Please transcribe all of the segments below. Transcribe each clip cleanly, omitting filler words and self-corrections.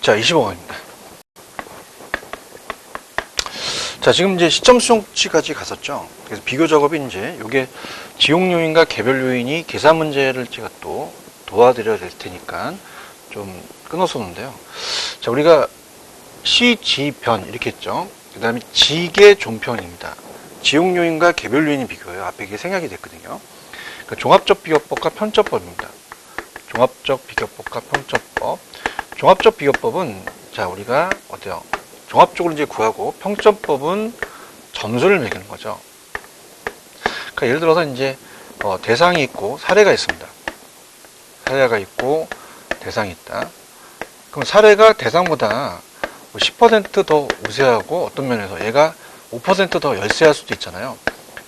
자, 25번입니다. 자, 지금 이제 시점 수용치까지 갔었죠. 그래서 비교 작업이 이제 요게 지용 요인과 개별 요인이 계산 문제를 제가 또 도와드려야 될 테니까 좀 끊어서 놓는데요. 자, 우리가 시, 지, 변 이렇게 했죠. 그 다음에 지계 종편입니다. 지용 요인과 개별 요인이 비교해요. 앞에 이게 생략이 됐거든요. 그러니까 종합적 비교법과 편적법입니다. 종합적 비교법과 편적법. 종합적 비교법은 자, 우리가 어때요? 종합적으로 이제 구하고 평점법은 점수를 매기는 거죠. 그러니까 예를 들어서 이제 대상이 있고 사례가 있습니다. 사례가 있고 대상이 있다. 그럼 사례가 대상보다 10% 더 우세하고 어떤 면에서 얘가 5% 더 열세할 수도 있잖아요.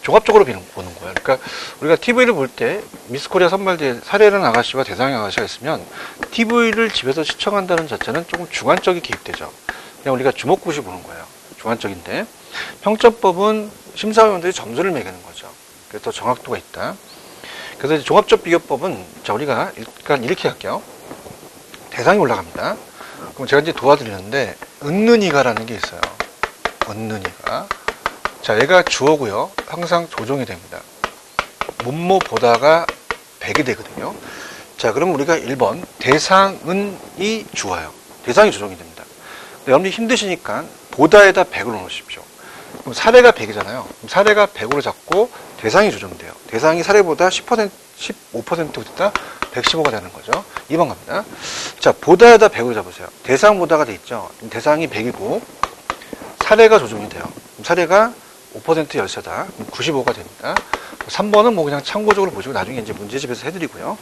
종합적으로 보는 거예요. 그러니까 우리가 TV를 볼 때 미스코리아 선발대회 사례라는 아가씨와 대상의 아가씨가 있으면 TV를 집에서 시청한다는 자체는 조금 주관적인 개입되죠. 그냥 우리가 주목구시 보는 거예요. 주관적인데 평점법은 심사위원들이 점수를 매기는 거죠. 그래서 더 정확도가 있다. 그래서 이제 종합적 비교법은 자, 우리가 일단 이렇게 할게요. 대상이 올라갑니다. 그럼 제가 이제 도와드리는데 은는이가라는 게 있어요. 은는이가. 자, 얘가 주어고요. 항상 조정이 됩니다. 뭐뭐 보다가 100이 되거든요. 자, 그럼 우리가 1번 대상은이 주어요. 대상이 조정이 됩니다. 여러분이 힘드시니까 보다에다 100을 넣으십시오. 그럼 사례가 100이잖아요. 그럼 사례가 100으로 잡고 대상이 조정돼요. 대상이 사례보다 10%, 15%보다 115가 되는 거죠. 2번 갑니다. 자, 보다에다 100으로 잡으세요. 대상 보다가 돼 있죠. 대상이 100이고 사례가 조정이 돼요. 그럼 사례가 5% 열세다. 95가 됩니다. 3번은 뭐 그냥 참고적으로 보시고 나중에 이제 문제집에서 해드리고요.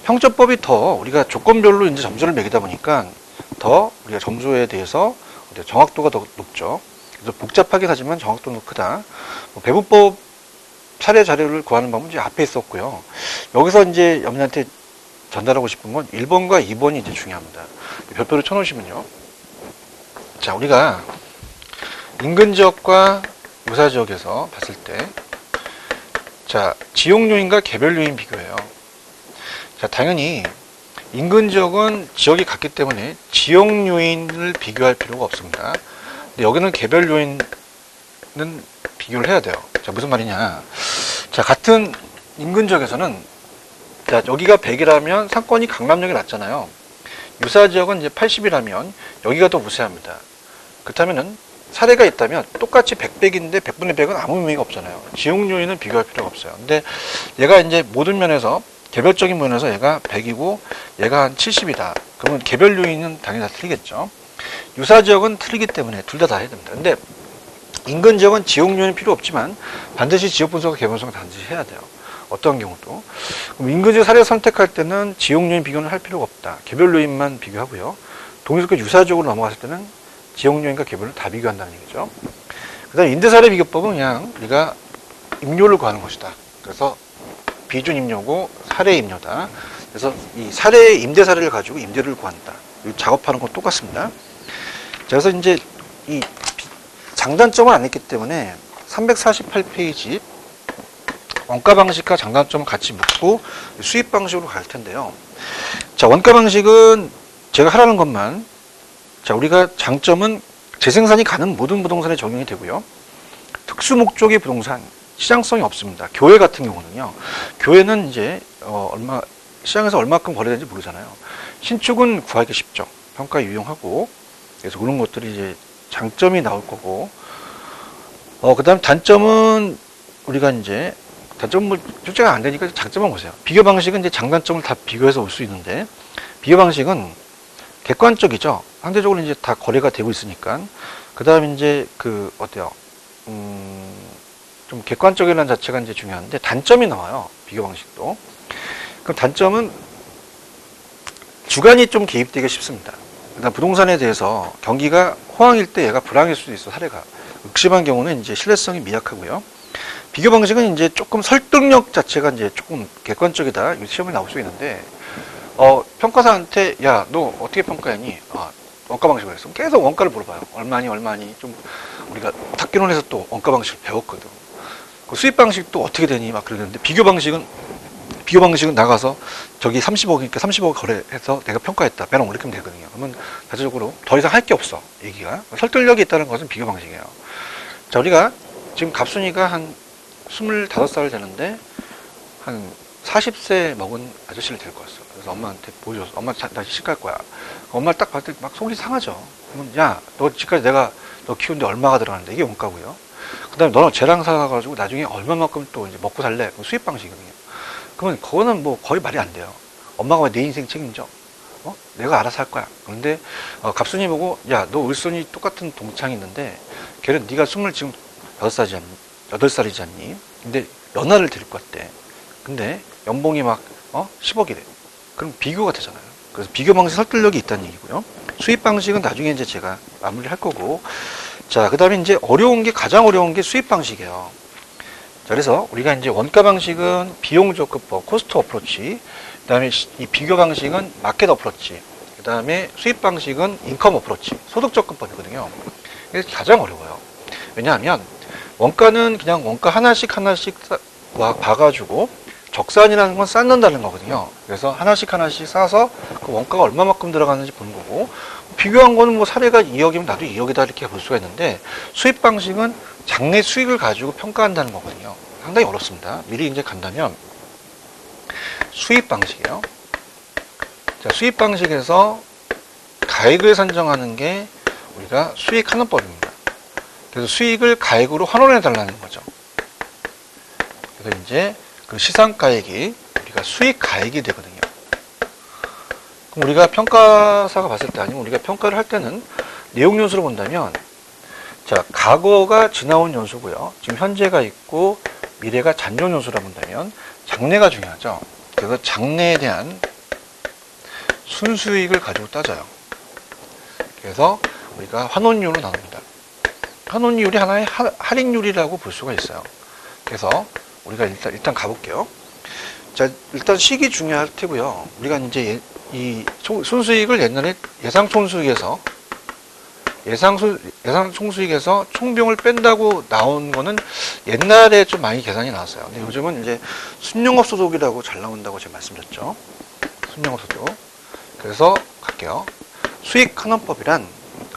평점법이 더 우리가 조건별로 이제 점수를 매기다 보니까 더 우리가 점수에 대해서 정확도가 더 높죠. 그래서 복잡하긴 하지만 정확도는 크다. 배분법 사례 자료를 구하는 방법은 이제 앞에 있었고요. 여기서 이제 여러분한테 전달하고 싶은 건 1번과 2번이 이제 중요합니다. 별표를 쳐놓으시면요. 자, 우리가 인근 지역과 유사 지역에서 봤을 때, 자, 지역 요인과 개별 요인 비교해요. 자, 당연히 인근 지역은 지역이 같기 때문에 지역 요인을 비교할 필요가 없습니다. 근데 여기는 개별 요인은 비교를 해야 돼요. 자, 무슨 말이냐. 자, 같은 인근 지역에서는 자, 여기가 100이라면 상권이 강남역이 낮잖아요. 유사 지역은 이제 80이라면 여기가 더 우세합니다. 그렇다면은 사례가 있다면 똑같이 100인데 100분의 100은 아무 의미가 없잖아요. 지역 요인은 비교할 필요가 없어요. 근데 얘가 이제 모든 면에서 개별적인 면에서 얘가 100이고 얘가 한 70이다. 그러면 개별 요인은 당연히 다 틀리겠죠. 유사 지역은 틀리기 때문에 둘 다 해야 됩니다. 근데 인근 지역은 지역 요인이 필요 없지만 반드시 지역 분석과 개별 분석을 반드시 해야 돼요. 어떤 경우도. 그럼 인근 지역 사례 선택할 때는 지역 요인 비교는 할 필요가 없다. 개별 요인만 비교하고요. 동일하게 유사 지역으로 넘어갔을 때는 지역 요인과 개별을 다 비교한다는 얘기죠. 그 다음에 임대사례 비교법은 그냥 우리가 임료를 구하는 것이다. 그래서 비준 임료고 사례 임료다. 그래서 이 사례 임대 사례를 가지고 임대료를 구한다. 이 작업하는 건 똑같습니다. 자, 그래서 이제 이 장단점을 안 했기 때문에 348페이지 원가 방식과 장단점을 같이 묶고 수입 방식으로 갈 텐데요. 자, 원가 방식은 제가 하라는 것만. 자, 우리가 장점은 재생산이 가는 모든 부동산에 적용이 되고요. 특수 목적의 부동산 시장성이 없습니다. 교회 같은 경우는요. 교회는 이제 시장에서 얼마큼 거래되는지 모르잖아요. 신축은 구하기 쉽죠. 평가 유용하고. 그래서 그런 것들이 이제 장점이 나올 거고. 그다음 단점은 우리가 이제 단점은 뭐 출제가 안 되니까 장점만 보세요. 비교 방식은 이제 장단점을 다 비교해서 올 수 있는데 비교 방식은 객관적이죠. 상대적으로 이제 다 거래가 되고 있으니까. 그다음 이제 어때요? 좀 객관적이라는 자체가 이제 중요한데 단점이 나와요. 비교 방식도. 그럼 단점은 주관이 좀 개입되기 쉽습니다. 그다음 부동산에 대해서 경기가 호황일 때 얘가 불황일 수도 있어. 사례가 극심한 경우는 이제 신뢰성이 미약하고요. 비교 방식은 이제 조금 설득력 자체가 이제 조금 객관적이다. 시험에 나올 수 있는데 평가사한테 야, 너 어떻게 평가했니? 원가 방식을 했어. 계속 원가를 물어봐요. 얼마니? 좀 우리가 탁기론에서 또 원가 방식을 배웠거든. 그 수입 방식도 어떻게 되니? 막 그러는데 비교 방식은 비교 방식은 나가서 저기 30억이니까 30억 거래해서 내가 평가했다. 배당 올리면 되거든요. 그러면 자체적으로 더 이상 할 게 없어. 얘기가. 설득력이 있다는 것은 비교 방식이에요. 자, 우리가 지금 갑순이가 한 25살 되는데 한 40세 먹은 아저씨를 데리고 왔어. 그래서 엄마한테 보여줬어. 엄마 나 집 갈 거야. 엄마를 딱 봤을 때 막 속이 상하죠. 그러면 야, 너 집까지 내가 너 키우는데 얼마가 들어가는데 이게 원가고요. 그 다음에 너는 쟤랑 살아가지고 나중에 얼마만큼 또 이제 먹고 살래? 수입 방식이거든요. 그러면 그거는 뭐 거의 말이 안 돼요. 엄마가 왜 내 인생 책임져? 내가 알아서 할 거야. 그런데 갑순이 보고 야, 너 을순이 똑같은 동창이 있는데 걔는 네가 지금 8살이지 않니? 근데 연하를 데리고 왔대. 근데 연봉이 막 10억이래. 그럼 비교가 되잖아요. 그래서 비교 방식 설득력이 있다는 얘기고요. 수입 방식은 나중에 이제 제가 마무리를 할 거고. 자, 그 다음에 이제 가장 어려운 게 수입 방식이에요. 자, 그래서 우리가 이제 원가 방식은 비용 조건법, 코스트 어프로치. 그 다음에 이 비교 방식은 마켓 어프로치. 그 다음에 수입 방식은 인컴 어프로치, 소득 접근법이거든요. 이게 가장 어려워요. 왜냐하면 원가는 그냥 원가 하나씩 봐가지고 적산이라는 건 쌓는다는 거거든요. 그래서 하나씩 쌓아서 그 원가가 얼마만큼 들어가는지 보는 거고, 비교한 거는 뭐 사례가 2억이면 나도 2억이다 이렇게 볼 수가 있는데, 수입 방식은 장래 수익을 가지고 평가한다는 거거든요. 상당히 어렵습니다. 미리 이제 간다면 수입 방식이에요. 자, 수입 방식에서 가액을 산정하는 게 우리가 수익 환원법입니다. 그래서 수익을 가액으로 환원해 달라는 거죠. 그래서 이제 그 시상가액이 우리가 수익 가액이 되거든요. 그럼 우리가 평가사가 봤을 때, 아니면 우리가 평가를 할 때는 내용 연수로 본다면, 자, 과거가 지나온 연수고요. 지금 현재가 있고 미래가 잔존 연수라 본다면 장래가 중요하죠. 그래서 장래에 대한 순수익을 가지고 따져요. 그래서 우리가 환원율로 나눕니다. 환원율이 하나의 할인율이라고 볼 수가 있어요. 그래서 우리가 일단 가볼게요. 자, 일단 시기 중요할 테고요. 우리가 이제 이 순수익을 옛날에 예상 총수익에서 총비용을 뺀다고 나온 거는 옛날에 좀 많이 계산이 나왔어요. 근데 요즘은 이제 순영업 소득이라고 잘 나온다고 제가 말씀드렸죠. 순영업 소득. 그래서 갈게요. 수익 환원법이란,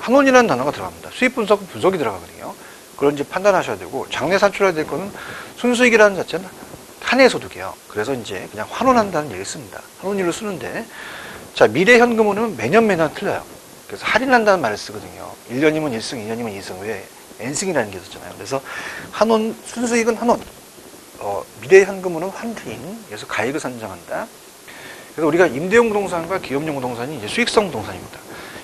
환원이라는 단어가 들어갑니다. 수익 분석이 들어가거든요. 그런 이제 판단하셔야 되고, 장래 산출해야 될 거는 순수익이라는 자체는 한 해 소득이에요. 그래서 이제 그냥 환원한다는 얘기를 씁니다. 환원율을 쓰는데, 자, 미래 현금으로는 매년 틀려요. 그래서 할인한다는 말을 쓰거든요. 1년이면 1승, 2년이면 2승. 왜? N승이라는 게 있었잖아요. 그래서 순수익은 환원. 미래 현금으로는 환인. 그래서 가액을 산정한다. 그래서 우리가 임대용 부동산과 기업용 부동산이 이제 수익성 부동산입니다.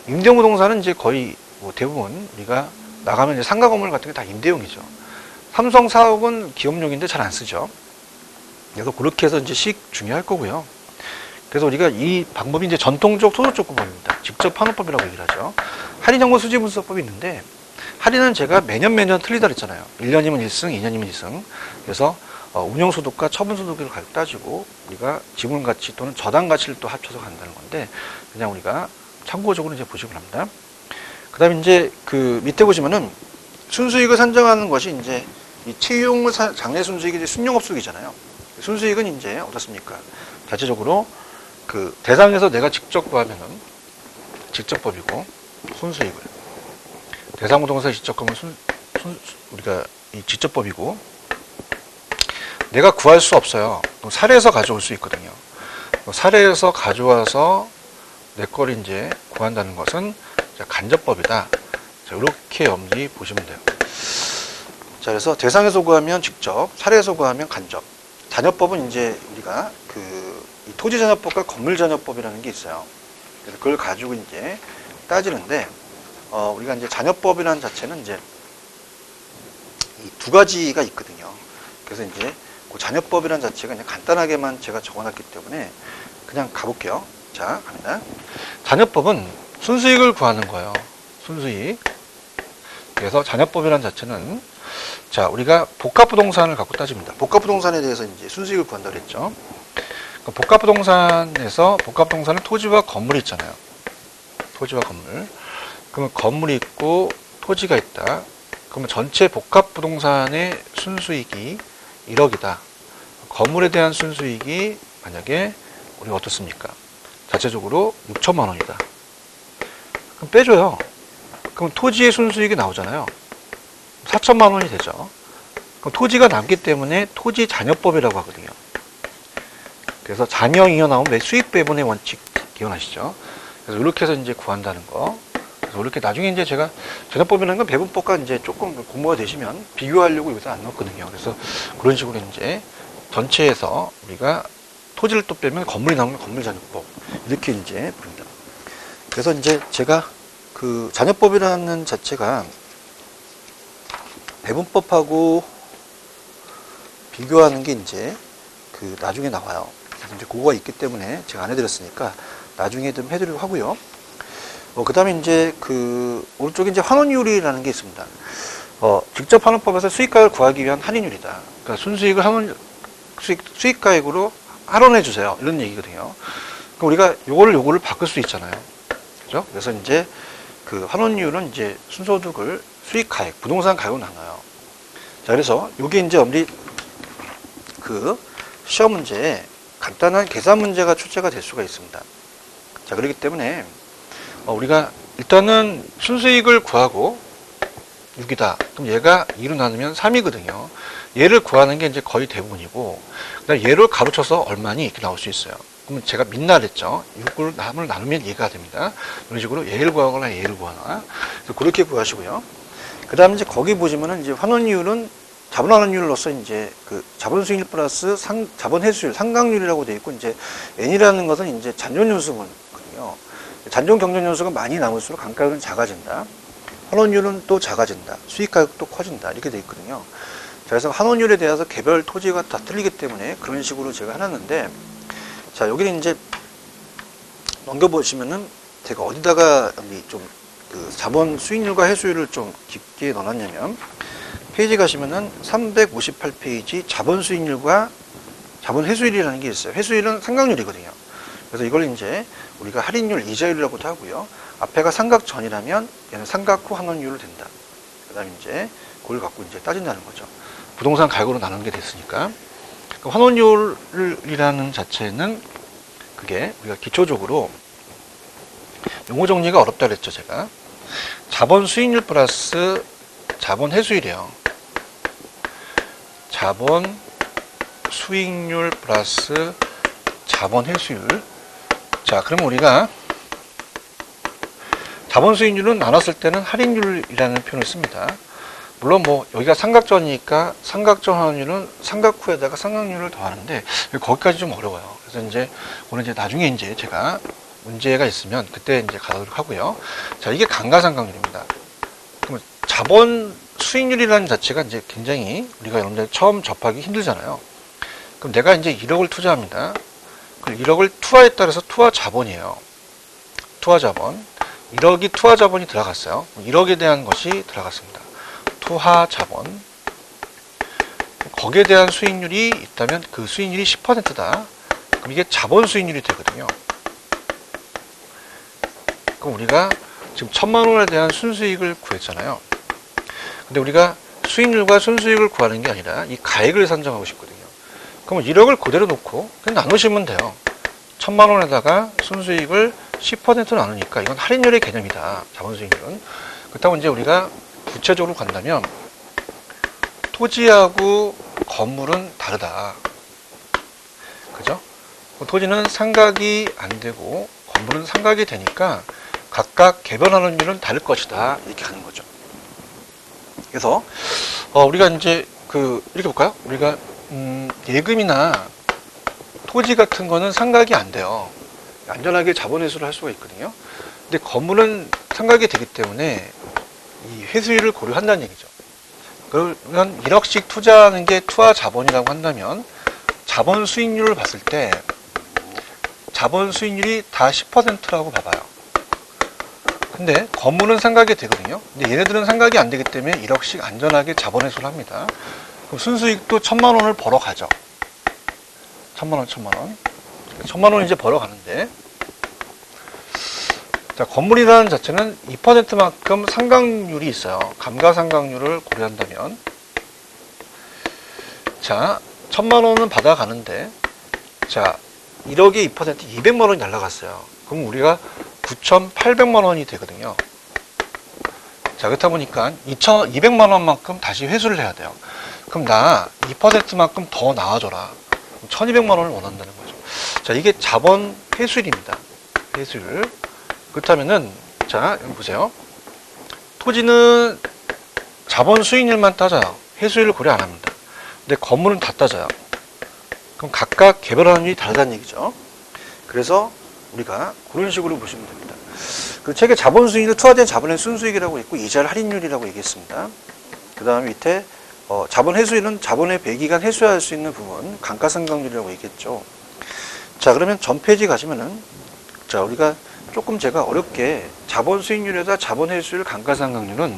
임대용 부동산은 이제 거의 뭐 대부분 우리가 나가면 이제 상가 건물 같은 게 다 임대용이죠. 삼성 사옥은 기업용인데 잘 안 쓰죠. 그래서 그렇게 해서 이제 수익 중요할 거고요. 그래서 우리가 이 방법이 이제 전통적 소득조건법입니다. 직접 환원법이라고 얘기를 하죠. 할인정보 수지 분석법이 있는데, 할인은 제가 매년 틀리다 그랬잖아요. 1년이면 1승, 2년이면 2승. 그래서 운영소득과 처분소득을 가지고 따지고 우리가 지분가치 또는 저당가치를 또 합쳐서 간다는 건데, 그냥 우리가 참고적으로 이제 보시기 바랍니다. 그 다음에 이제 그 밑에 보시면은 순수익을 산정하는 것이 이제 이 채용 장래 순수익이 이제 순영업수익이잖아요. 순수익은 이제 어떻습니까? 자체적으로 그 대상에서 내가 직접 구하면은 직접법이고, 순수익을 대상 부동산에 직접 구하면 우리가 이 직접법이고, 내가 구할 수 없어요. 사례에서 가져올 수 있거든요. 사례에서 가져와서 내 거를 이제 구한다는 것은 간접법이다. 자, 이렇게 염두에 보시면 돼요. 자, 그래서 대상에서 구하면 직접, 사례에서 구하면 간접. 잔여법은 이제 우리가 이 토지잔여법과 건물잔여법이라는 게 있어요. 그래서 그걸 가지고 이제 따지는데, 우리가 이제 잔여법이라는 자체는 이제 이 두 가지가 있거든요. 그래서 이제 그 잔여법이라는 자체가 그냥 간단하게만 제가 적어놨기 때문에 그냥 가볼게요. 자, 갑니다. 잔여법은 순수익을 구하는 거예요. 순수익. 그래서 잔여법이라는 자체는, 자, 우리가 복합부동산을 갖고 따집니다. 복합부동산에 대해서 이제 순수익을 구한다고 했죠. 복합부동산에서, 복합부동산은 토지와 건물이 있잖아요. 토지와 건물. 그러면 건물이 있고 토지가 있다. 그러면 전체 복합부동산의 순수익이 1억이다. 건물에 대한 순수익이 만약에 우리가 어떻습니까? 자체적으로 6천만 원이다. 그럼 빼줘요. 그럼 토지의 순수익이 나오잖아요. 4천만 원이 되죠. 그럼 토지가 남기 때문에 토지 잔여법이라고 하거든요. 그래서 잔여 잉여 나오면 수익 배분의 원칙 기억나시죠? 그래서 이렇게 해서 이제 구한다는 거. 그래서 이렇게 나중에 이제 제가 잔여법이라는 건 배분법과 이제 조금 공부가 되시면 비교하려고 여기서 안 넣었거든요. 그래서 그런 식으로 이제 전체에서 우리가 토지를 또 빼면 건물이 나오면 건물 잔여법 이렇게 이제 부릅니다. 그래서 이제 제가 그 잔여법이라는 자체가 배분법하고 비교하는 게 이제 그 나중에 나와요. 그래서 이제 그거가 있기 때문에 제가 안 해드렸으니까 나중에 좀 해드리려고 하고요. 그 다음에 이제 그 오른쪽에 이제 환원율이라는 게 있습니다. 직접 환원법에서 수익가액을 구하기 위한 할인율이다. 그러니까 순수익을 수익가액으로 할원해 주세요. 이런 얘기거든요. 그럼 우리가 요거를 바꿀 수 있잖아요. 그죠? 그래서 이제 그 환원율은 이제 순소득을 수익가액, 부동산 가격으로 나눠요. 자, 그래서 요게 이제 우리 그 시험 문제에 간단한 계산 문제가 출제가 될 수가 있습니다. 자, 그렇기 때문에 우리가 일단은 순수익을 구하고 6이다. 그럼 얘가 2로 나누면 3이거든요. 얘를 구하는 게 이제 거의 대부분이고, 그다음 얘를 가로쳐서 얼마니 이렇게 나올 수 있어요. 그러면 제가 민날했죠. 6을 나누면 얘가 됩니다. 이런 식으로 얘를 구하거나 얘를 구하나. 그래서 그렇게 구하시고요. 그 다음에 이제 거기 보시면은 이제 환원율은 자본 환원율로서 이제 그 자본 수익률 플러스 자본 회수율, 상각률이라고 되어 있고, 이제 N이라는 것은 이제 잔존 요소거든요. 잔존 경전 요소가 많이 남을수록 감가율은 작아진다. 환원율은 또 작아진다. 수익 가격도 커진다. 이렇게 되어 있거든요. 자, 그래서 환원율에 대해서 개별 토지가 다 틀리기 때문에 그런 식으로 제가 해놨는데, 자, 여기는 이제 넘겨보시면은 제가 어디다가 좀 그 자본 수익률과 회수율을 좀 깊게 넣어놨냐면, 페이지 가시면은 358페이지 자본 수익률과 자본 회수율이라는 게 있어요. 회수율은 상각률이거든요. 그래서 이걸 이제 우리가 할인율, 이자율이라고도 하고요. 앞에가 삼각전이라면 얘는 삼각 후 환원율로 된다. 그 다음에 이제 그걸 갖고 이제 따진다는 거죠. 부동산 가격으로 나누는 게 됐으니까. 환원율이라는 자체는 그게 우리가 기초적으로 용어 정리가 어렵다 그랬죠, 제가. 자본 수익률 플러스 자본 회수율이에요. 자본 수익률 플러스 자본 회수율. 자, 그럼 우리가 자본 수익률은 나눴을 때는 할인율이라는 표현을 씁니다. 물론 뭐 여기가 삼각전이니까 삼각전 환원율은 삼각 후에다가 삼각률을 더하는데 거기까지 좀 어려워요. 그래서 이제 오늘 이제 나중에 이제 제가 문제가 있으면 그때 이제 가도록 하고요. 자, 이게 감가상각률입니다. 그러면 자본 수익률이라는 자체가 이제 굉장히 우리가 여러분들 처음 접하기 힘들잖아요. 그럼 내가 이제 1억을 투자합니다. 그럼 1억을 투하에 따라서 투하 자본이에요. 투하 자본. 1억이 투하 자본이 들어갔어요. 1억에 대한 것이 들어갔습니다. 투하 자본. 거기에 대한 수익률이 있다면 그 수익률이 10%다. 그럼 이게 자본 수익률이 되거든요. 그럼 우리가 지금 1,000만 원에 대한 순수익을 구했잖아요. 근데 우리가 수익률과 순수익을 구하는 게 아니라 이 가액을 산정하고 싶거든요. 그럼 1억을 그대로 놓고 그냥 나누시면 돼요. 1,000만 원에다가 순수익을 10% 나누니까 이건 할인율의 개념이다. 자본 수익률은. 그렇다고 이제 우리가 구체적으로 간다면 토지하고 건물은 다르다. 그죠? 토지는 삼각이 안 되고 건물은 삼각이 되니까 각각 개별 환원율은 다를 것이다. 이렇게 하는 거죠. 그래서 우리가 이제 이렇게 볼까요? 우리가 예금이나 토지 같은 거는 삼각이 안 돼요. 안전하게 자본 회수를 할 수가 있거든요. 근데 건물은 삼각이 되기 때문에 이 회수율을 고려한다는 얘기죠. 그러면 1억씩 투자하는 게 투하 자본이라고 한다면 자본 수익률을 봤을 때 자본 수익률이 다 10%라고 봐봐요. 근데 건물은 삼각이 되거든요. 근데 얘네들은 삼각이 안 되기 때문에 1억씩 안전하게 자본 회수를 합니다. 그럼 순수익도 1,000만 원을 벌어 가죠. 1,000만 원, 1,000만 원. 1,000만 원 이제 벌어 가는데, 자, 건물이라는 자체는 2%만큼 상각률이 있어요. 감가상각률을 고려한다면. 자, 1,000만 원은 받아가는데, 자, 1억에 2% 200만 원이 날라갔어요. 그럼 우리가 9,800만 원이 되거든요. 자, 그렇다 보니까 2,200만 원만큼 다시 회수를 해야 돼요. 그럼 나 2%만큼 더 나와줘라. 1,200만 원을 원한다는 거죠. 자, 이게 자본 회수율입니다. 회수율. 그렇다면은, 자, 여기 보세요. 토지는 자본 수익률만 따져요. 회수율을 고려 안 합니다. 근데 건물은 다 따져요. 그럼 각각 개별 환율이 다르다는 얘기죠. 그래서 우리가 그런 식으로 보시면 됩니다. 그 책에 자본 수익률, 투하된 자본의 순수익이라고 있고 이자를 할인율이라고 얘기했습니다. 그 다음에 밑에 자본 회수율은 자본의 배기간 회수할 수 있는 부분, 감가상각률이라고 얘기했죠. 자, 그러면 전 페이지 가시면은, 자, 우리가 조금 제가 어렵게 자본 수익률에다 자본 회수율 감가상각률은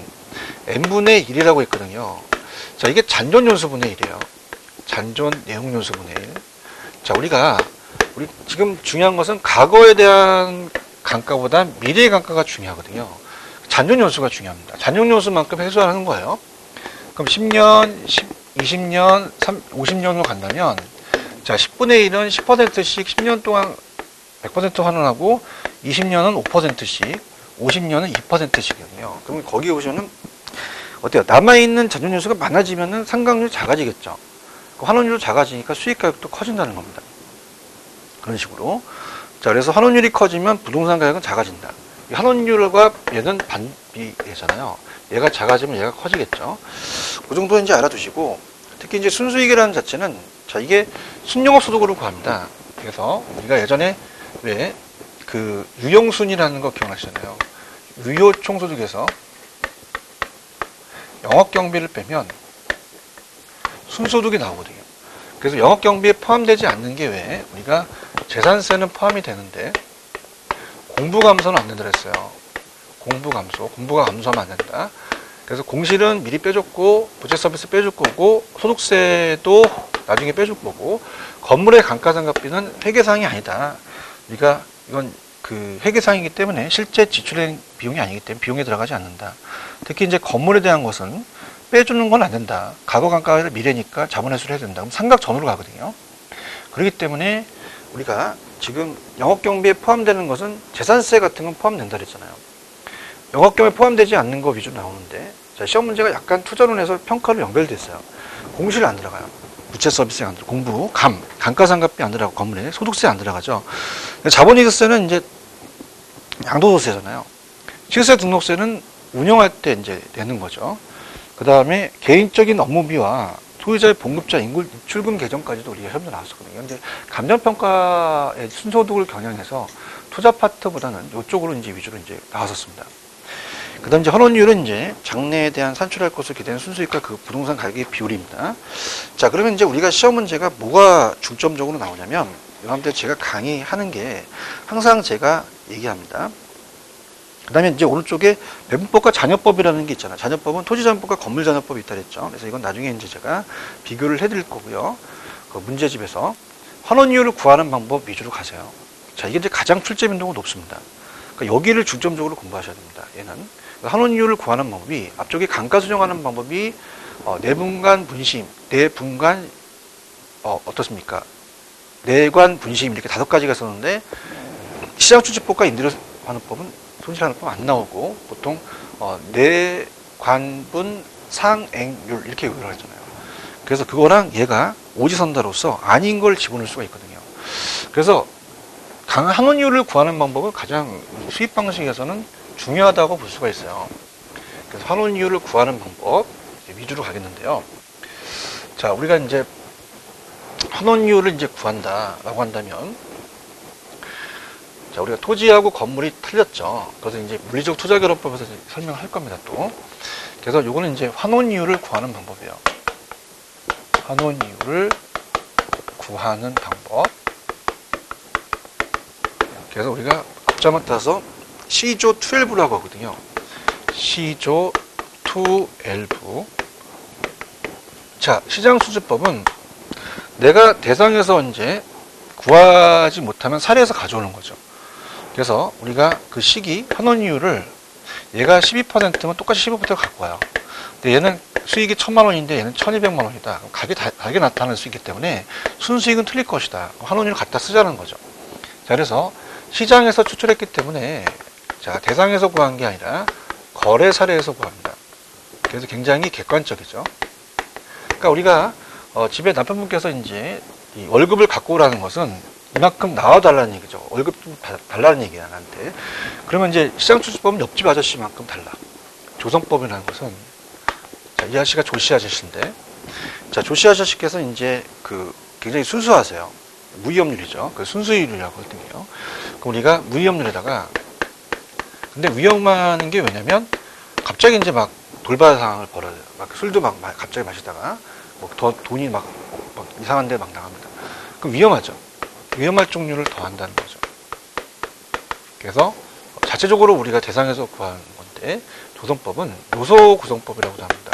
n분의 1이라고 했거든요. 자, 이게 잔존연수분의 1이에요. 잔존 내용연수분의 1. 자, 우리 지금 중요한 것은 과거에 대한 감가보다 미래의 감가가 중요하거든요. 잔존연수가 중요합니다. 잔존연수만큼 회수하는 거예요. 그럼 10년, 20년, 50년으로 간다면, 자, 10분의 1은 10%씩 10년 동안 100% 환원하고 20년은 5%씩, 50년은 2%씩이거든요. 그럼 거기 보시면은 어때요? 남아있는 잔존연수가 많아지면은 상각률이 작아지겠죠. 환원율도 작아지니까 수익가격도 커진다는 겁니다. 그런 식으로. 자, 그래서 환원율이 커지면 부동산 가격은 작아진다. 환원율과 얘는 반비례잖아요. 얘가 작아지면 얘가 커지겠죠. 그 정도 이제 알아두시고, 특히 이제 순수익이라는 자체는, 자, 이게 순영업소득으로 구합니다. 그래서 우리가 예전에 왜 그 유형순이라는 거 기억나시잖아요. 유효총소득에서 영업경비를 빼면 순소득이 나오거든요. 그래서 영업경비에 포함되지 않는 게 왜 우리가 재산세는 포함이 되는데 공부감소는 안 된다 그랬어요. 공부가 감소하면 안 된다. 그래서 공실은 미리 빼줬고 부채 서비스 빼줄 거고 소득세도 나중에 빼줄 거고 건물의 감가상각비는 회계사항이 아니다. 그러니까 이건 그 회계사항이기 때문에 실제 지출된 비용이 아니기 때문에 비용에 들어가지 않는다. 특히 이제 건물에 대한 것은 빼주는 건 안 된다. 과거 감가를 미래니까 자본회수를 해야 된다. 그럼 상각 전후로 가거든요. 그렇기 때문에 우리가 지금 영업경비에 포함되는 것은 재산세 같은 건 포함된다 그랬잖아요. 영업경비에 포함되지 않는 거 위주로 나오는데, 자, 시험 문제가 약간 투자론에서 평가로 연결됐어요. 공실 안 들어가요. 부채 서비스 안 들어가요. 감가상각비 안 들어가고 건물에 소득세 안 들어가죠. 자본이익세는 이제 양도소득세잖아요. 시세 등록세는 운영할 때 이제 내는 거죠. 그 다음에 개인적인 업무비와 소유자의 봉급자 출금 계정까지도 우리가 협조 나왔었거든요. 이제 감정평가의 순소득을 겨냥해서 투자 파트보다는 이쪽으로 이제 위주로 이제 나왔었습니다. 그 다음 이제 환원율은 이제 장래에 대한 산출할 것을 기대하는 순수익과 그 부동산 가격의 비율입니다. 자, 그러면 이제 우리가 시험 문제가 뭐가 중점적으로 나오냐면, 여러분들 제가 강의하는 게 항상 제가 얘기합니다. 그 다음에 이제 오른쪽에 배분법과 잔여법이라는 게 있잖아요. 잔여법은 토지잔여법과 건물잔여법이 있다 그랬죠. 그래서 이건 나중에 이제 제가 비교를 해드릴 거고요. 그 문제집에서 환원율을 구하는 방법 위주로 가세요. 자, 이게 이제 가장 출제 빈도가 높습니다. 그러니까 여기를 중점적으로 공부하셔야 됩니다. 얘는 환원율을 구하는 방법이 앞쪽에 감가 수정하는 방법이 내분간 분심, 내분간 어떻습니까? 내관 분심 이렇게 5가지가 있었는데 시장추진법과 임대료환원법은 손실환원법 안 나오고 보통 내관분 상액률 이렇게 얘기를 하잖아요. 그래서 그거랑 얘가 오지선다로서 아닌 걸 집어넣을 수가 있거든요. 그래서 환원율을 구하는 방법은 가장 수입 방식에서는 중요하다고 볼 수가 있어요. 그래서 환원율을 구하는 방법 위주로 가겠는데요. 자, 우리가 이제 환원율을 이제 구한다라고 한다면, 자, 우리가 토지하고 건물이 틀렸죠. 그래서 이제 물리적 투자결합법에서 설명할 겁니다, 또. 그래서 요거는 이제 환원율을 구하는 방법이에요. 환원율을 구하는 방법. 그래서 우리가 앞자만 따서 C조 12라고 하거든요. C조 12. 자, 시장수지법은 내가 대상에서 이제 구하지 못하면 사례에서 가져오는 거죠. 그래서 우리가 그 시기 환원이율을 얘가 12%면 똑같이 15%를 갖고 와요. 근데 얘는 수익이 1000만 원인데 얘는 1200만 원이다. 그럼 다르게 나타날 수 있기 때문에 순수익은 틀릴 것이다. 환원율을 갖다 쓰자는 거죠. 자, 그래서 시장에서 추출했기 때문에 자, 대상에서 구한 게 아니라 거래 사례에서 구합니다. 그래서 굉장히 객관적이죠. 그러니까 우리가 집에 남편분께서 이제 이 월급을 갖고 오라는 것은 이만큼 나와달라는 얘기죠. 월급 좀 달라는 얘기야, 나한테. 그러면 이제 시장추출법은 옆집 아저씨만큼 달라. 조성법이라는 것은, 자, 이 아저씨가 조씨 아저씨인데, 자, 조씨 아저씨께서 이제 굉장히 순수하세요. 무위험률이죠. 그 순수율이라고 하거든요. 그럼 우리가 무위험률에다가, 근데 위험한 게 왜냐면, 갑자기 이제 막 돌발 상황을 벌여요. 막 술도 막 갑자기 마시다가, 뭐 더 돈이 막 이상한 데 막 나갑니다. 그럼 위험하죠. 위험할 종류를 더한다는 거죠. 그래서 자체적으로 우리가 대상에서 구하는 건데 조성법은 요소 구성법이라고도 합니다.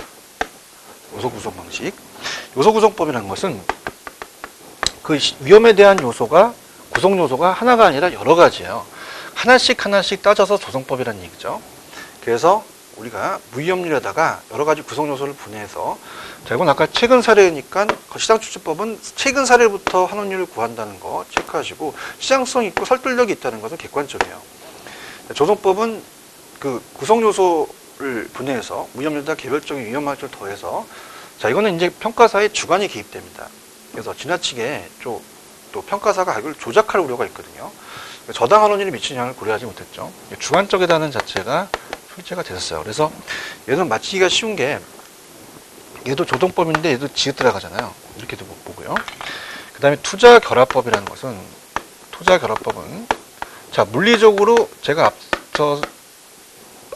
요소 구성 방식. 요소 구성법이라는 것은 그 위험에 대한 요소가 구성 요소가 하나가 아니라 여러 가지예요. 하나씩 따져서 조성법이라는 얘기죠. 그래서 우리가 무위험률에다가 여러 가지 구성 요소를 분해해서, 자, 이건 아까 최근 사례니까 시장추출법은 최근 사례부터 환원율을 구한다는 거 체크하시고, 시장성 있고 설득력이 있다는 것은 객관적이에요. 조성법은 그 구성 요소를 분해해서 무위험률에다 개별적인 위험할을 더해서, 자, 이거는 이제 평가사의 주관이 개입됩니다. 그래서 지나치게 또 평가사가 가격을 조작할 우려가 있거든요. 저당 환원율이 미치는 영향을 고려하지 못했죠. 주관적이라는 자체가 출제가 됐었어요. 그래서 얘는 맞히기가 쉬운 게, 얘도 조정법인데 얘도 지읒 들어가잖아요. 이렇게도 보고요. 그 다음에 투자결합법이라는 것은, 투자결합법은, 자, 물리적으로 제가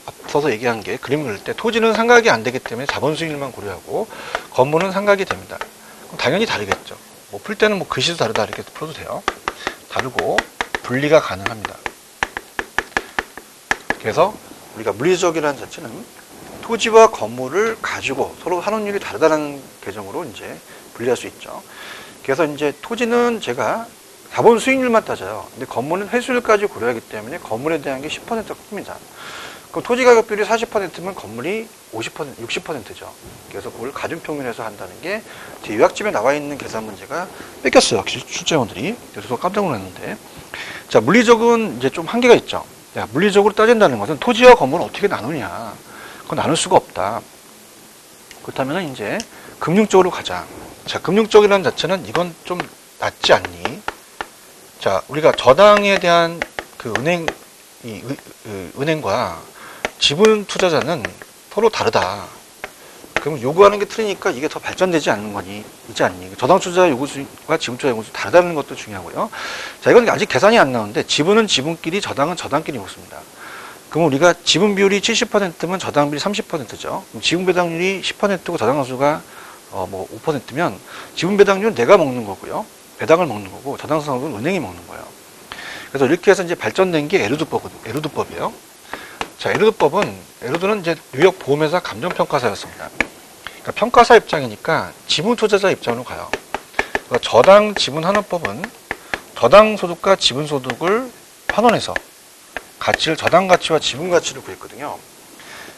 앞서서 얘기한 게, 그림 그릴 때 토지는 상각이 안 되기 때문에 자본 수익률만 고려하고 건물은 상각이 됩니다. 그럼 당연히 다르겠죠. 뭐 풀 때는 뭐 글씨도 다르다 이렇게 풀어도 돼요. 다르고 분리가 가능합니다. 그래서 우리가 물리적이라는 자체는 토지와 건물을 가지고 서로 환원율이 다르다는 개정으로 이제 분리할 수 있죠. 그래서 이제 토지는 제가 자본 수익률만 따져요. 근데 건물은 회수율까지 고려하기 때문에 건물에 대한 게 10%가 큽니다. 그럼 토지 가격 비율이 40%면 건물이 60%죠. 그래서 그걸 가중평균해서 한다는 게 제 요약집에 나와 있는 계산 문제가 뺏겼어요. 출제원들이. 그래서 깜짝 놀랐는데. 자, 물리적은 이제 좀 한계가 있죠. 야, 물리적으로 따진다는 것은 토지와 건물을 어떻게 나누냐. 그건 나눌 수가 없다. 그렇다면 이제 금융적으로 가자. 자, 금융적이라는 자체는 이건 좀 낫지 않니? 자, 우리가 저당에 대한 그 은행과 지분 투자자는 서로 다르다. 그럼 요구하는 게 틀리니까 이게 더 발전되지 않는 거니, 이지 않니? 저당 투자 요구수와 지분 투자 요구수 다르다는 것도 중요하고요. 자, 이건 아직 계산이 안 나오는데, 지분은 지분끼리, 저당은 저당끼리 먹습니다. 그럼 우리가 지분 비율이 70%면 저당 비율이 30%죠. 그럼 지분 배당률이 10%고 저당 상수가 5%면 지분 배당률은 내가 먹는 거고요. 배당을 먹는 거고, 저당 상수는 은행이 먹는 거예요. 그래서 이렇게 해서 이제 발전된 게 에르두법이에요. 자, 에르두는 이제 뉴욕 보험회사 감정평가사였습니다. 그러니까 평가사 입장이니까 지분 투자자 입장으로 가요. 그러니까 저당 지분 환원법은 저당 소득과 지분 소득을 환원해서 가치를, 저당 가치와 지분 가치를 구했거든요.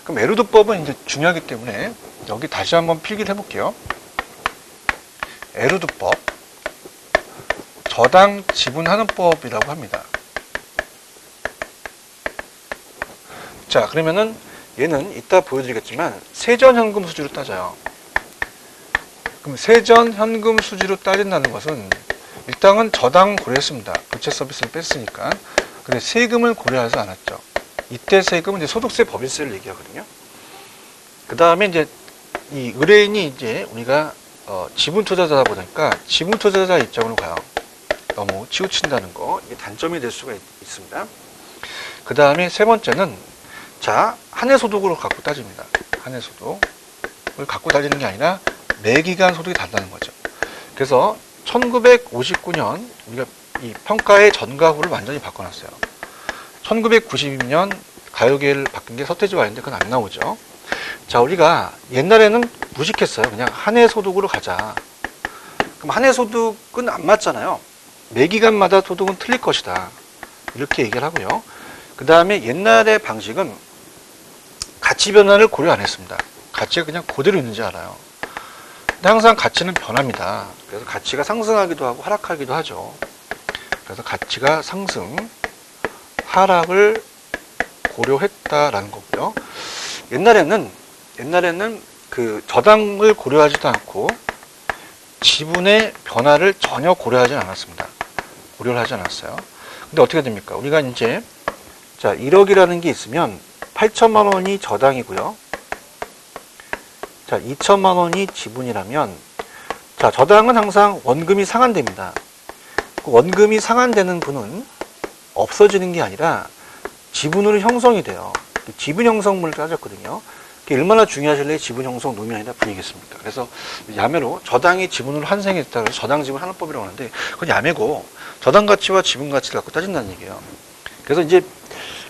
그럼 에르두법은 이제 중요하기 때문에 여기 다시 한번 필기를 해볼게요. 에르두법, 저당 지분 환원법이라고 합니다. 자, 그러면은 얘는 이따 보여드리겠지만 세전현금 수지로 따져요. 그럼 세전현금 수지로 따진다는 것은 일단은 저당 고려했습니다. 부채 서비스를 뺐으니까. 근데 세금을 고려하지 않았죠. 이때 세금은 이제 소득세, 법인세를 얘기하거든요. 그 다음에 이제 이 의뢰인이 이제 우리가 지분 투자자다 보니까 지분 투자자 입장으로 가요. 너무 치우친다는 거, 이게 단점이 될 수가 있습니다. 그 다음에 세 번째는, 자, 한 해 소득으로 갖고 따집니다. 한 해 소득을 갖고 따지는 게 아니라 매기간 소득이 다르다는 거죠. 그래서 1959년 우리가 이 평가의 전과 후를 완전히 바꿔놨어요. 1992년 가요계를 바뀐 게 서태지와 아닌데 그건 안 나오죠. 자, 우리가 옛날에는 무식했어요. 그냥 한 해 소득으로 가자. 그럼 한 해 소득은 안 맞잖아요. 매기간마다 소득은 틀릴 것이다. 이렇게 얘기를 하고요. 그 다음에 옛날의 방식은 가치 변화를 고려 안 했습니다. 가치가 그냥 그대로 있는지 알아요. 근데 항상 가치는 변합니다. 그래서 가치가 상승하기도 하고 하락하기도 하죠. 그래서 가치가 상승, 하락을 고려했다라는 거고요. 옛날에는 그 저당을 고려하지도 않고 지분의 변화를 전혀 고려하지 않았습니다. 고려를 하지 않았어요. 근데 어떻게 됩니까? 우리가 이제 자 1억이라는 게 있으면 8천만 원이 저당이고요. 자 2천만 원이 지분이라면 자 저당은 항상 원금이 상환됩니다. 그 원금이 상환되는 분은 없어지는 게 아니라 지분으로 형성이 돼요. 지분 형성물을 따졌거든요. 그게 얼마나 중요하실래 지분 형성 노면이다 분이겠습니까? 그래서 야매로 저당이 지분으로 환생했다 그래서 저당 지분 환원법이라고 하는데 그건 야매고 저당 가치와 지분 가치를 갖고 따진다는 얘기예요. 그래서 이제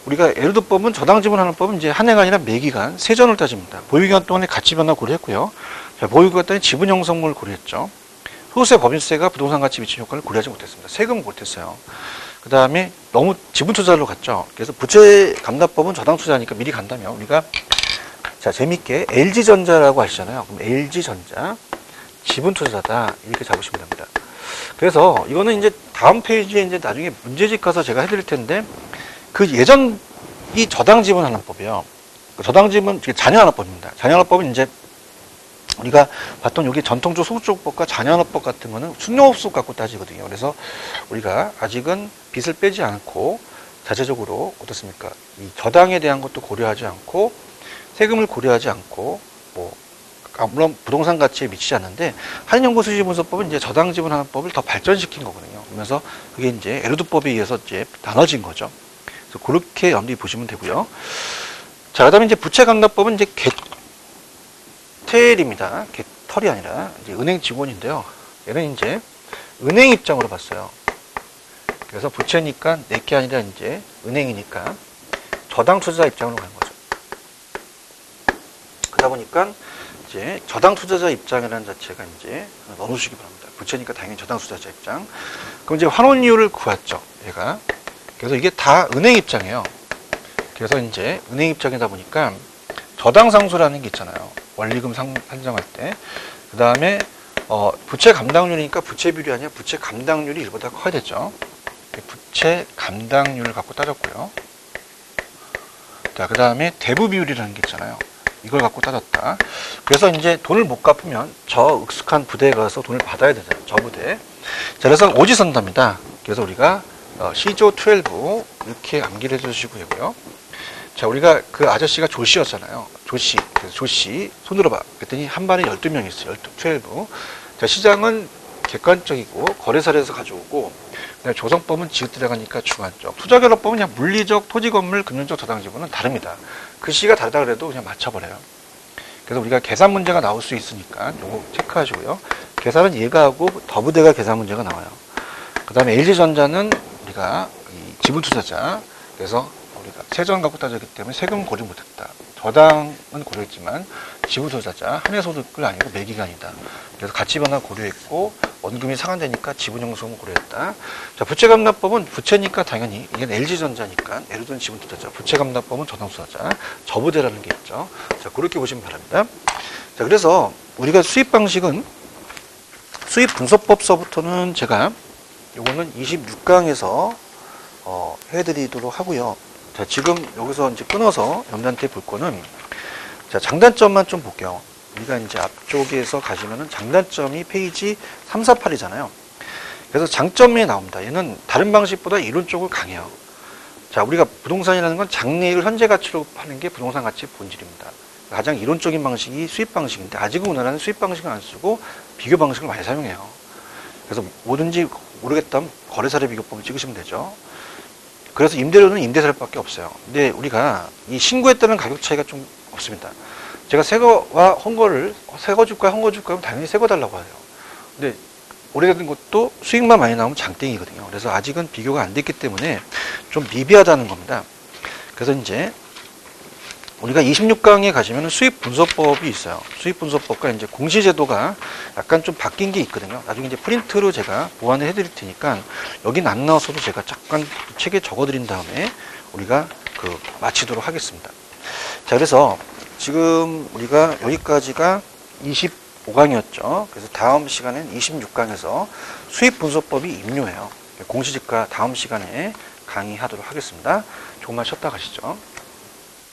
우리가 에르도법은 저당 지분 환원법은 이제 한 해가 아니라 매기간 세전을 따집니다. 보유기간 동안에 가치 변화 고려했고요. 자, 보유기간 동안에 지분 형성물을 고려했죠. 소득세 법인세가 부동산 가치 미치는 효과를 고려하지 못했습니다. 세금 못했어요. 그 다음에 너무 지분 투자로 갔죠. 그래서 부채 감납법은 저당 투자니까 미리 간다면 우리가 자 재밌게 LG전자라고 하시잖아요. 그럼 LG전자 지분 투자다 이렇게 잡으시면 됩니다. 그래서 이거는 이제 다음 페이지에 이제 나중에 문제집 가서 제가 해드릴 텐데 그 예전 이 저당 지분 환원법이요. 저당 지분 자녀 환원법입니다. 자녀 환원법은 이제 우리가 봤던 여기 전통적 소득주택법과 자녀환원법 같은 거는 순용업소 갖고 따지거든요. 그래서 우리가 아직은 빚을 빼지 않고 자체적으로 어떻습니까? 이 저당에 대한 것도 고려하지 않고 세금을 고려하지 않고 뭐 물론 부동산 가치에 미치지 않는데 한인연구수지분서법은 이제 저당 지분 환원법을 더 발전시킨 거거든요. 그러면서 그게 이제 에르두법에 의해서 이제 나눠진 거죠. 그래서 그렇게 염두에 보시면 되고요. 자, 그다음에 이제 부채감납법은 이제 개텔입니다. 개털이 아니라 이제 은행 직원인데요. 얘는 이제 은행 입장으로 봤어요. 그래서 부채니까 내게 아니라 이제 은행이니까 저당 투자자 입장으로 가는 거죠. 그러다 보니까 이제 저당 투자자 입장이라는 자체가 이제 넣어주시기 바랍니다. 부채니까 당연히 저당 투자자 입장. 그럼 이제 환원이율을 구했죠. 얘가. 그래서 이게 다 은행 입장이에요. 그래서 이제 은행 입장이다 보니까 저당 상수라는 게 있잖아요. 원리금 산정할 때. 그 다음에 부채 감당률이니까 부채 비율이 아니라 부채 감당률이 1보다 커야 되죠. 부채 감당률을 갖고 따졌고요. 자, 그 다음에 대부 비율이라는 게 있잖아요. 이걸 갖고 따졌다. 그래서 이제 돈을 못 갚으면 저 익숙한 부대에 가서 돈을 받아야 되잖아요. 저 부대. 자, 그래서 오지선답니다. 그래서 우리가 C조 12 이렇게 암기를 해주시고 되고요. 자, 우리가 그 아저씨가 조씨였잖아요. 조씨. 그래서 조씨, 손으로 봐. 그랬더니 한 반에 12명이 있어요. 12. 자, 시장은 객관적이고 거래사례에서 가져오고, 그다음에 조성법은 지읒 들어가니까 주관적. 투자결합법은 그냥 물리적, 토지, 건물, 금융적 저당 지분은 다릅니다. 글씨가 다르다 그래도 그냥 맞춰버려요. 그래서 우리가 계산 문제가 나올 수 있으니까 요거 체크하시고요. 계산은 얘가 하고 더부대가 계산 문제가 나와요. 그 다음에 LG전자는 우리가 지분 투자자. 그래서 우리가 세전 갖고 따졌기 때문에 세금은 고려 못했다. 저당은 고려했지만 지분 투자자, 한해 소득을 아니고 매기간이다. 그래서 가치 변화 고려했고 원금이 상환되니까 지분 형성을 고려했다. 자, 부채감납법은 부채니까 당연히 이게 LG전자니까 에르돈 지분 투자자, 부채감납법은 저당 투자자, 저부대라는 게 있죠. 자, 그렇게 보시면 바랍니다. 자, 그래서 우리가 수입 방식은 수입 분석법서부터는 제가 요거는 26강에서 해드리도록 하고요. 자, 지금 여기서 이제 끊어서 여러분한테 볼 거는 자, 장단점만 좀 볼게요. 우리가 이제 앞쪽에서 가시면은 장단점이 페이지 3, 4, 8이잖아요. 그래서 장점이 나옵니다. 얘는 다른 방식보다 이론적으로 강해요. 자, 우리가 부동산이라는 건 장래익을 현재 가치로 파는 게 부동산 가치의 본질입니다. 가장 이론적인 방식이 수입 방식인데 아직은 우리나라는 수입 방식을 안 쓰고 비교 방식을 많이 사용해요. 그래서 뭐든지 모르겠다면 거래사례 비교법을 찍으시면 되죠. 그래서 임대료는 임대사료밖에 없어요. 근데 우리가 이 신고했다는 가격 차이가 좀 없습니다. 제가 새거와 헌거를, 새거 줄까요, 헌거 줄까요? 당연히 새거 달라고 해요. 근데 오래된 것도 수익만 많이 나오면 장땡이거든요. 그래서 아직은 비교가 안 됐기 때문에 좀 미비하다는 겁니다. 그래서 이제 우리가 26강에 가시면 수입 분석법이 있어요. 수입 분석법과 이제 공시제도가 약간 좀 바뀐 게 있거든요. 나중에 이제 프린트로 제가 보완을 해드릴 테니까 여긴 안 나와서도 제가 잠깐 책에 적어드린 다음에 우리가 마치도록 하겠습니다. 자, 그래서 지금 우리가 여기까지가 25강이었죠. 그래서 다음 시간엔 26강에서 수입분소법이 임료예요. 공시지가 다음 시간에 강의하도록 하겠습니다. 조금만 쉬었다 가시죠.